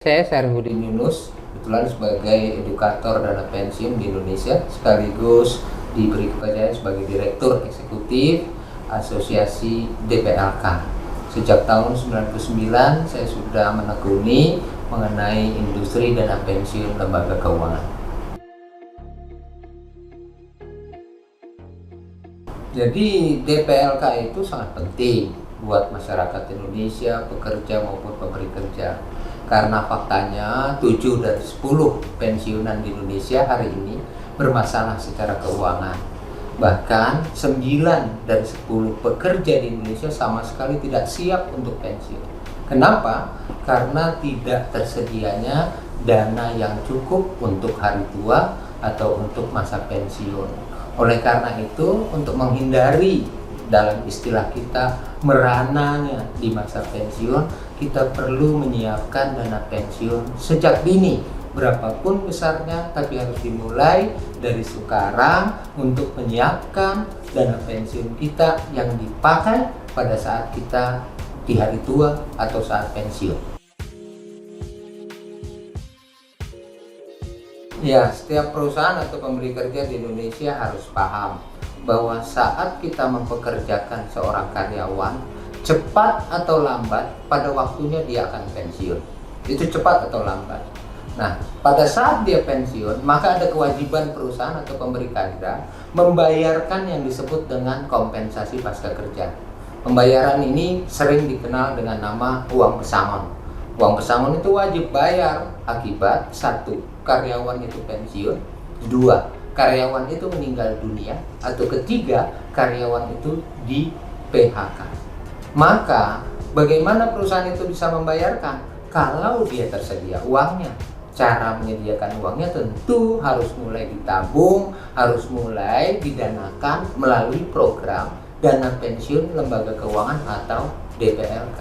Saya Syarifudin Yunus, kebetulan sebagai edukator dana pensiun di Indonesia, sekaligus diberi kepercayaan sebagai Direktur Eksekutif Asosiasi DPLK. Sejak tahun 1999, saya sudah menekuni mengenai industri dana pensiun lembaga keuangan. Jadi DPLK itu sangat penting buat masyarakat Indonesia, pekerja maupun pemberi kerja. Karena faktanya 7 dari 10 pensiunan di Indonesia hari ini bermasalah secara keuangan. Bahkan 9 dari 10 pekerja di Indonesia sama sekali tidak siap untuk pensiun. Kenapa? Karena tidak tersedianya dana yang cukup untuk hari tua atau untuk masa pensiun. Oleh karena itu, untuk menghindari dalam istilah kita merananya di masa pensiun, kita perlu menyiapkan dana pensiun sejak dini, berapapun besarnya, tapi harus dimulai dari sekarang untuk menyiapkan dana pensiun kita yang dipakai pada saat kita di hari tua atau saat pensiun. Ya, setiap perusahaan atau pemberi kerja di Indonesia harus paham bahwa saat kita mempekerjakan seorang karyawan, cepat atau lambat pada waktunya dia akan pensiun. Itu cepat atau lambat. Nah, pada saat dia pensiun, maka ada kewajiban perusahaan atau pemberi kerja membayarkan yang disebut dengan kompensasi pasca kerja. Pembayaran ini sering dikenal dengan nama uang pesangon. Uang pesangon itu wajib bayar akibat 1. Karyawan itu pensiun, 2. Karyawan itu meninggal dunia, atau ketiga, karyawan itu di PHK. Maka bagaimana perusahaan itu bisa membayarkan? Kalau dia tersedia uangnya. Cara menyediakan uangnya tentu harus mulai ditabung, harus mulai didanakan melalui program dana pensiun lembaga keuangan atau DPLK.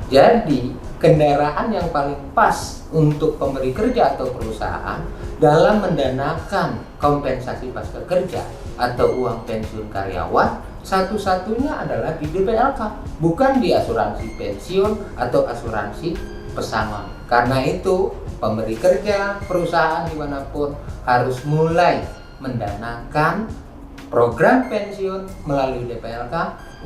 Jadi kendaraan yang paling pas untuk pemberi kerja atau perusahaan dalam mendanakan kompensasi pasca kerja atau uang pensiun karyawan, satu-satunya adalah di DPLK, bukan di asuransi pensiun atau asuransi pesangon. Karena itu pemberi kerja, perusahaan dimanapun harus mulai mendanakan program pensiun melalui DPLK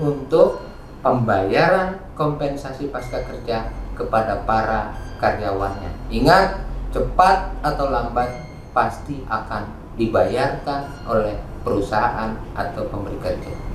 untuk pembayaran kompensasi pasca kerja kepada para karyawannya. Ingat, cepat atau lambat pasti akan dibayarkan oleh perusahaan atau pemberi kerja.